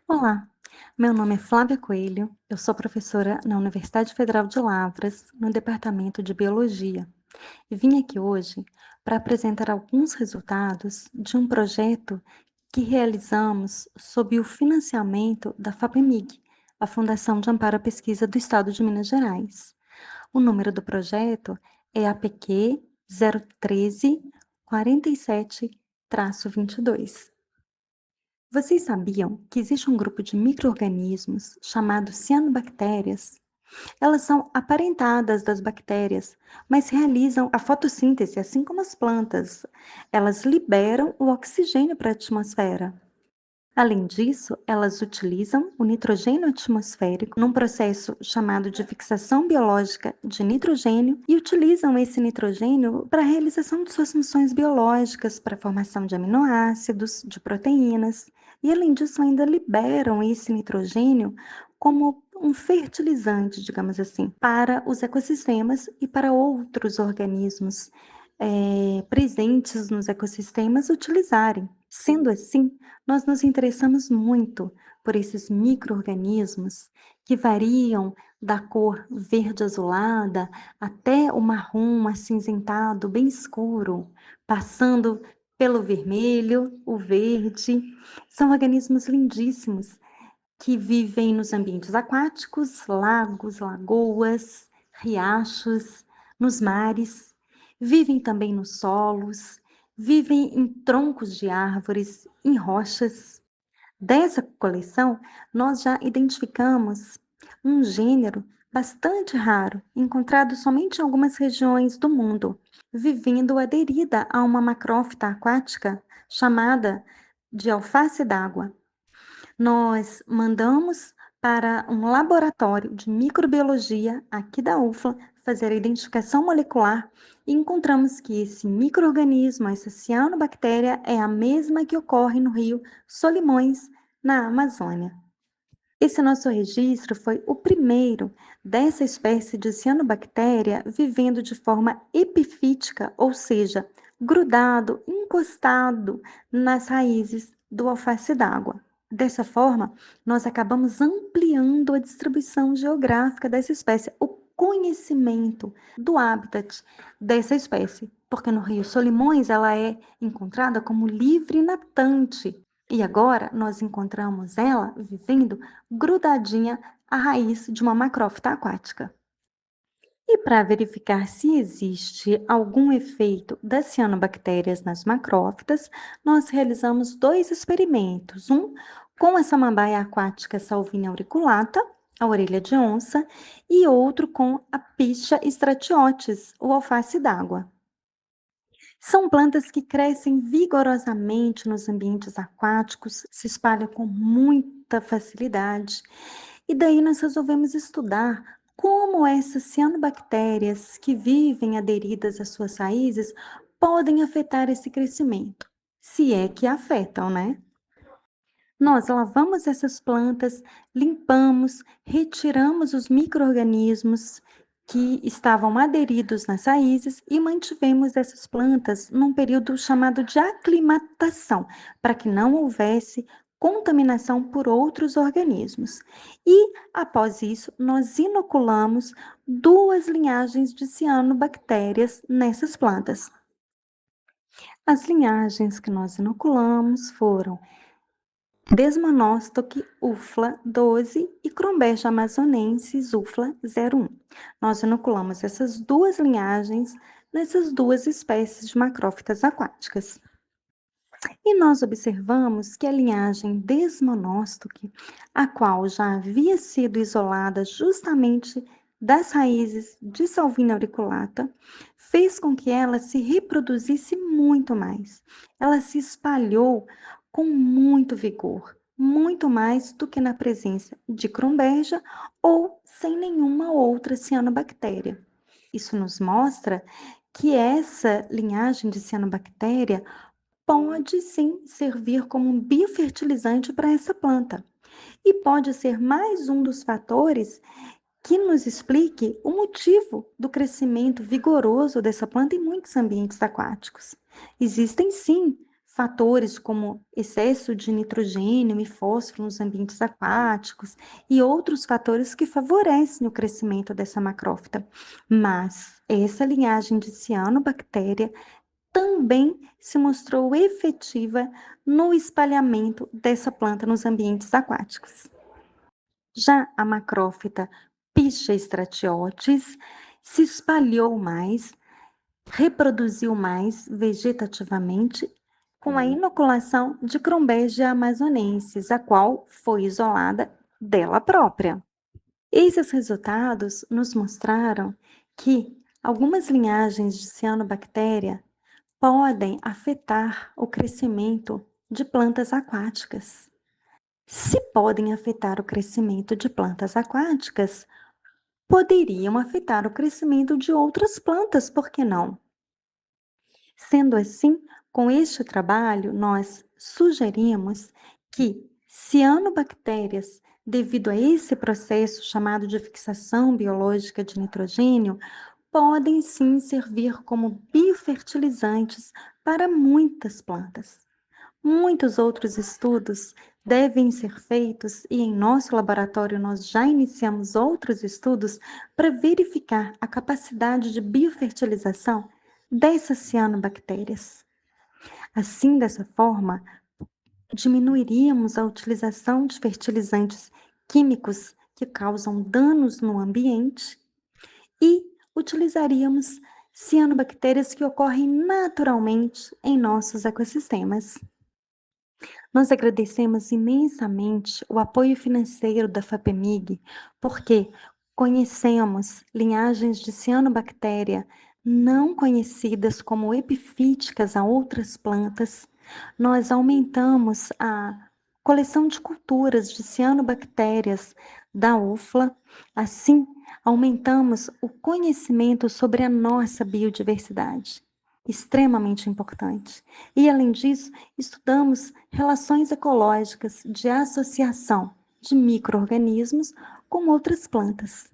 Olá, meu nome é Flávia Coelho, eu sou professora na Universidade Federal de Lavras, no Departamento de Biologia, e vim aqui hoje para apresentar alguns resultados de um projeto que realizamos sob o financiamento da FAPEMIG, a Fundação de Amparo à Pesquisa do Estado de Minas Gerais. O número do projeto é APQ 013 47-22. Vocês sabiam que existe um grupo de micro-organismos chamado cianobactérias? Elas são aparentadas das bactérias, mas realizam a fotossíntese, assim como as plantas. Elas liberam o oxigênio para a atmosfera. Além disso, elas utilizam o nitrogênio atmosférico num processo chamado de fixação biológica de nitrogênio e utilizam esse nitrogênio para a realização de suas funções biológicas, para a formação de aminoácidos, de proteínas, e além disso ainda liberam esse nitrogênio como um fertilizante, digamos assim, para os ecossistemas e para outros organismos presentes nos ecossistemas utilizarem. Sendo assim, nós nos interessamos muito por esses micro-organismos que variam da cor verde azulada até o marrom acinzentado bem escuro, passando pelo vermelho, o verde. São organismos lindíssimos que vivem nos ambientes aquáticos, lagos, lagoas, riachos, nos mares, vivem também nos solos, vivem em troncos de árvores, em rochas. Dessa coleção, nós já identificamos um gênero bastante raro, encontrado somente em algumas regiões do mundo, vivendo aderida a uma macrófita aquática chamada de alface d'água. Nós mandamos para um laboratório de microbiologia aqui da UFLA fazer a identificação molecular e encontramos que esse micro-organismo, essa cianobactéria, é a mesma que ocorre no rio Solimões, na Amazônia. Esse nosso registro foi o primeiro dessa espécie de cianobactéria vivendo de forma epifítica, ou seja, grudado, encostado nas raízes do alface d'água. Dessa forma, nós acabamos ampliando a distribuição geográfica dessa espécie, o conhecimento do habitat dessa espécie, porque no Rio Solimões ela é encontrada como livre natante, e agora nós encontramos ela vivendo grudadinha à raiz de uma macrófita aquática. E para verificar se existe algum efeito das cianobactérias nas macrófitas, nós realizamos dois experimentos. Um com a samambaia aquática Salvinia auriculata, a orelha de onça, e outro com a Picha stratiotes, o alface d'água. São plantas que crescem vigorosamente nos ambientes aquáticos, se espalham com muita facilidade. E daí nós resolvemos estudar como essas cianobactérias que vivem aderidas às suas raízes podem afetar esse crescimento, se é que afetam, né? Nós lavamos essas plantas, limpamos, retiramos os micro-organismos que estavam aderidos nas raízes e mantivemos essas plantas num período chamado de aclimatação, para que não houvesse contaminação por outros organismos. E, após isso, nós inoculamos duas linhagens de cianobactérias nessas plantas. As linhagens que nós inoculamos foram Desmonostoc ufla 12 e Cromberge amazonensis ufla 01. Nós inoculamos essas duas linhagens nessas duas espécies de macrófitas aquáticas. E nós observamos que a linhagem Desmonostoc, a qual já havia sido isolada justamente das raízes de Salvinia auriculata, fez com que ela se reproduzisse muito mais. Ela se espalhou com muito vigor, muito mais do que na presença de Crombergia ou sem nenhuma outra cianobactéria. Isso nos mostra que essa linhagem de cianobactéria pode sim servir como um biofertilizante para essa planta. E pode ser mais um dos fatores que nos explique o motivo do crescimento vigoroso dessa planta em muitos ambientes aquáticos. Existem sim fatores como excesso de nitrogênio e fósforo nos ambientes aquáticos e outros fatores que favorecem o crescimento dessa macrófita. Mas essa linhagem de cianobactéria também se mostrou efetiva no espalhamento dessa planta nos ambientes aquáticos. Já a macrófita Picha stratiotes se espalhou mais, reproduziu mais vegetativamente com a inoculação de Crombergia amazonensis, a qual foi isolada dela própria. Esses resultados nos mostraram que algumas linhagens de cianobactéria podem afetar o crescimento de plantas aquáticas. Se podem afetar o crescimento de plantas aquáticas, poderiam afetar o crescimento de outras plantas, por que não? Sendo assim, com este trabalho, nós sugerimos que cianobactérias, devido a esse processo chamado de fixação biológica de nitrogênio, podem sim servir como biofertilizantes para muitas plantas. Muitos outros estudos devem ser feitos e em nosso laboratório nós já iniciamos outros estudos para verificar a capacidade de biofertilização dessas cianobactérias. Assim, dessa forma, diminuiríamos a utilização de fertilizantes químicos que causam danos no ambiente e utilizaríamos cianobactérias que ocorrem naturalmente em nossos ecossistemas. Nós agradecemos imensamente o apoio financeiro da FAPEMIG, porque conhecemos linhagens de cianobactéria não conhecidas como epifíticas a outras plantas. Nós aumentamos a coleção de culturas de cianobactérias da UFLA, assim aumentamos o conhecimento sobre a nossa biodiversidade, extremamente importante. E, além disso, estudamos relações ecológicas de associação de micro-organismos com outras plantas.